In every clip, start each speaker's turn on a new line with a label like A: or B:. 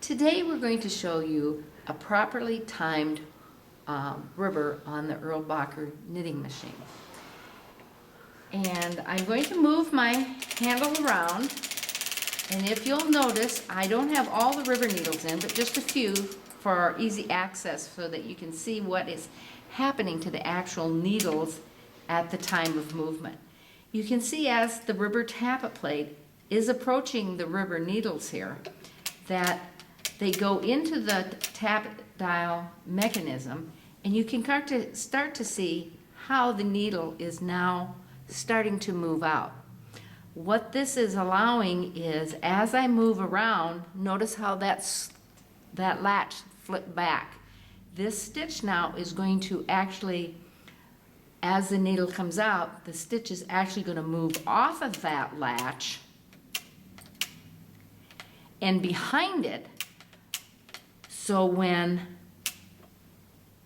A: Today we're going to show you a properly timed rubber on the Erlbacher knitting machine. And I'm going to move my handle around, and if you'll notice, I don't have all the rubber needles in, but just a few for easy access so that you can see what is happening to the actual needles at the time of movement. You can see as the rubber tappet plate is approaching the rubber needles here, that they go into the tappet dial mechanism, and you can start to see how the needle is now starting to move out. What this is allowing is, as I move around, notice how that latch flipped back. This stitch now is going to actually, as the needle comes out, the stitch is actually going to move off of that latch and behind it, so when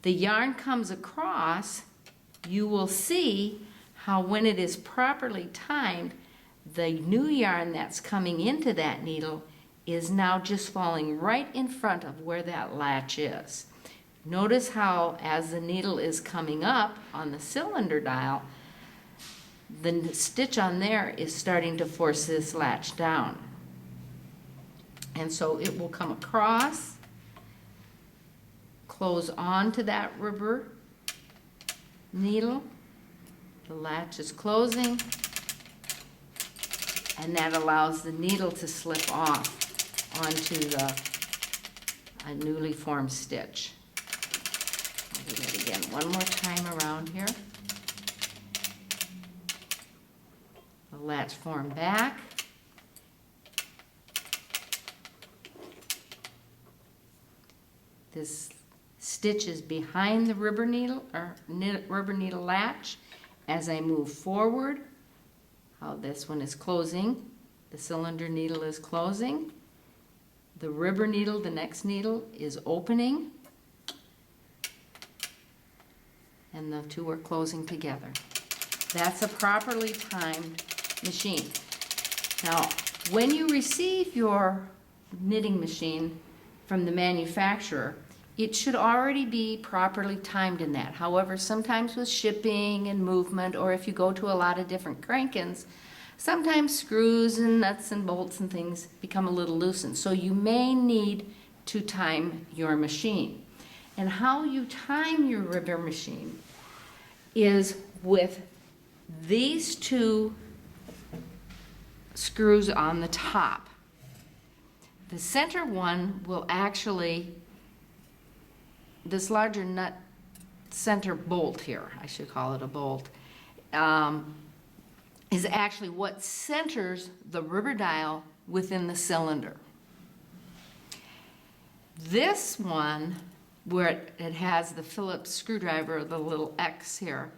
A: the yarn comes across, you will see how when it is properly timed, the new yarn that's coming into that needle is now just falling right in front of where that latch is. Notice how as the needle is coming up on the cylinder dial, the stitch on there is starting to force this latch down. And so it will come across, close onto that rubber needle. The latch is closing, and that allows the needle to slip off onto a newly formed stitch. I'll do that again one more time around here. The latch formed back. This stitch is behind the rubber needle or rubber needle latch. As I move forward, how this one is closing, the cylinder needle is closing, the rubber needle, the next needle, is opening, and the two are closing together. That's a properly timed machine. Now, when you receive your knitting machine from the manufacturer, it should already be properly timed in that. However, sometimes with shipping and movement, or if you go to a lot of different crank-ins, sometimes screws and nuts and bolts and things become a little loosened. So you may need to time your machine. And how you time your rubber machine is with these two screws on the top. The center one will actually, this larger nut center bolt here, I should call it a bolt, is actually what centers the rubber dial within the cylinder. This one, where it has the Phillips screwdriver, the little X here,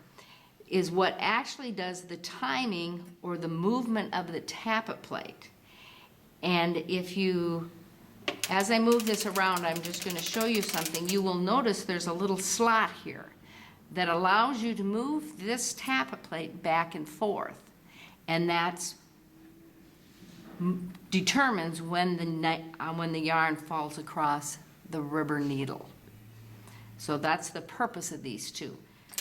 A: is what actually does the timing or the movement of the tappet plate. And if you, as I move this around, I'm just going to show you something. You will notice there's a little slot here that allows you to move this tappet plate back and forth. And that determines when the yarn falls across the rubber needle. So that's the purpose of these two.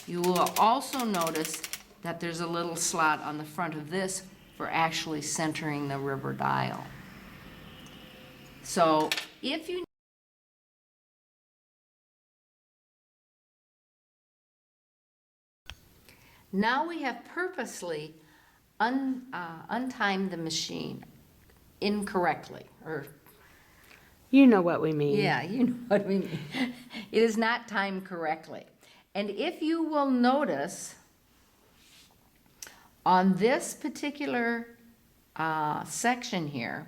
A: You will also notice that there's a little slot on the front of this for actually centering the rubber dial. So if you now we have purposely untimed the machine incorrectly, or
B: you know what we mean.
A: Yeah, you know what we mean. It is not timed correctly. And if you will notice on this particular section here,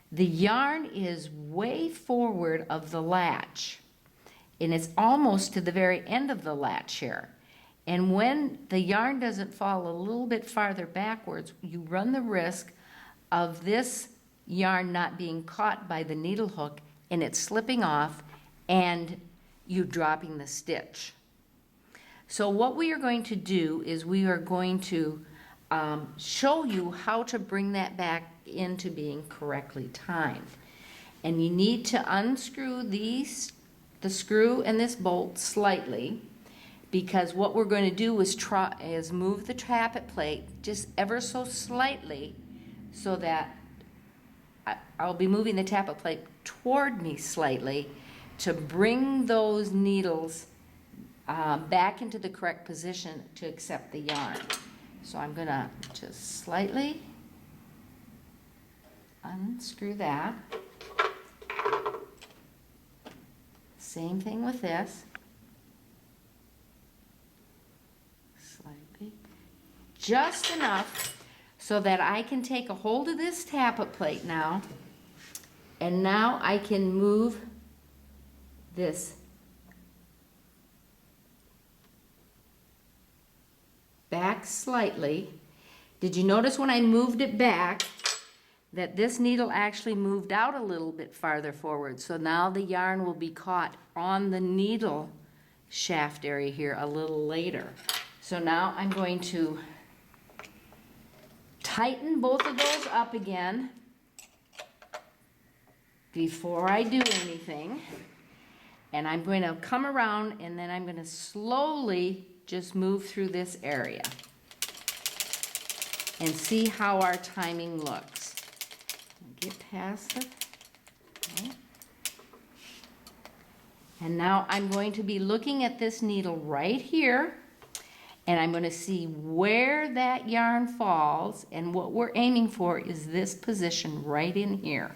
A: the yarn is way forward of the latch, and it's almost to the very end of the latch here. And when the yarn doesn't fall a little bit farther backwards, you run the risk of this yarn not being caught by the needle hook and it slipping off and you dropping the stitch. So what we are going to do is we are going to show you how to bring that back into being correctly timed. And you need to unscrew the screw and this bolt slightly, because what we're going to do is move the tappet plate just ever so slightly, so that I'll be moving the tappet plate toward me slightly to bring those needles back into the correct position to accept the yarn. So I'm going to just slightly unscrew that. Same thing with this. Slightly. Just enough so that I can take a hold of this tappet plate now, and now I can move this back slightly. Did you notice when I moved it back that this needle actually moved out a little bit farther forward? So now the yarn will be caught on the needle shaft area here a little later. So now I'm going to tighten both of those up again before I do anything. And I'm going to come around, and then I'm going to slowly just move through this area and see how our timing looks. Get past it. Okay. And now I'm going to be looking at this needle right here, and I'm going to see where that yarn falls, and what we're aiming for is this position right in here,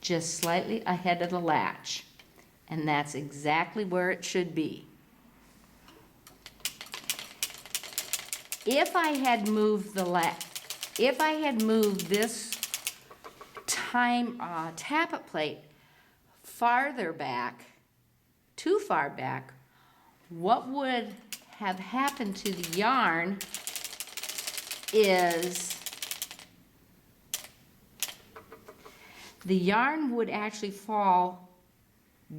A: just slightly ahead of the latch. And that's exactly where it should be. If I had moved this tappet plate farther back, too far back, what would have happened to the yarn is the yarn would actually fall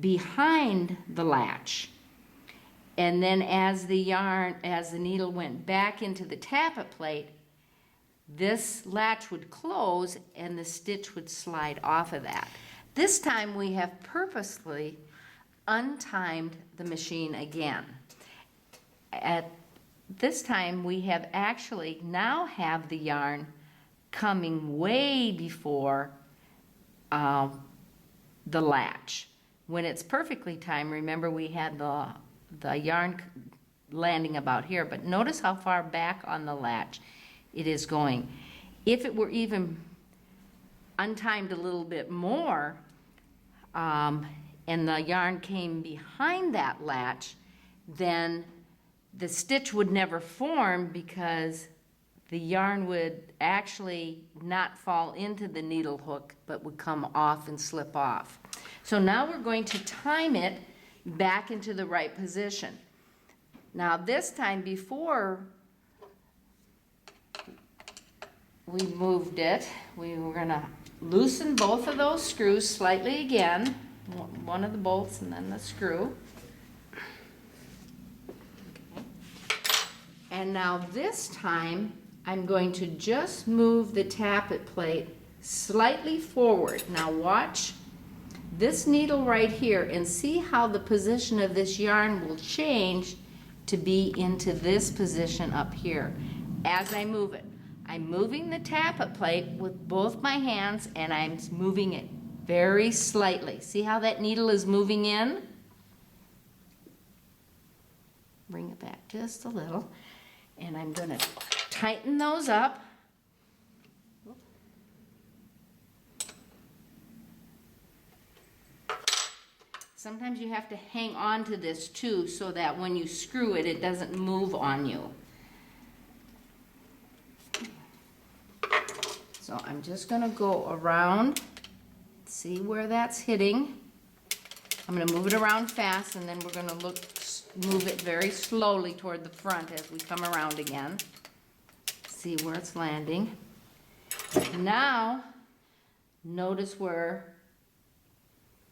A: behind the latch, and then as the needle went back into the tappet plate, this latch would close and the stitch would slide off of that. This time we have purposely untimed the machine again. At this time we have actually now have the yarn coming way before the latch. When it's perfectly timed, remember we had the yarn landing about here, but notice how far back on the latch it is going. If it were even untimed a little bit more, and the yarn came behind that latch, then the stitch would never form, because the yarn would actually not fall into the needle hook, but would come off and slip off. So now we're going to time it back into the right position. Now this time, before we moved it, we were going to loosen both of those screws slightly again, one of the bolts and then the screw. And now this time I'm going to just move the tappet plate slightly forward. Now watch this needle right here and see how the position of this yarn will change to be into this position up here as I move it. I'm moving the tappet plate with both my hands, and I'm moving it very slightly. See how that needle is moving in? Bring it back just a little, and I'm going to tighten those up. Sometimes you have to hang on to this too, so that when you screw it, it doesn't move on you. So I'm just going to go around, see where that's hitting. I'm going to move it around fast, and then we're going to move it very slowly toward the front as we come around again. See where it's landing. Now, notice where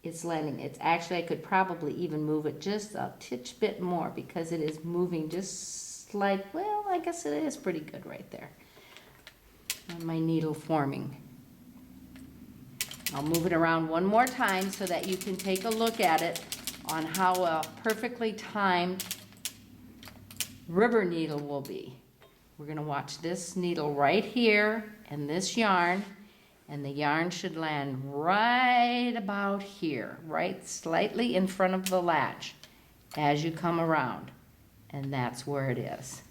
A: it's landing. It's actually, I could probably even move it just a titch bit more, because it is moving just like, well, I guess it is pretty good right there on my needle forming. I'll move it around one more time so that you can take a look at it on how a perfectly timed river needle will be. We're going to watch this needle right here and this yarn, and the yarn should land right about here, right slightly in front of the latch as you come around, and that's where it is.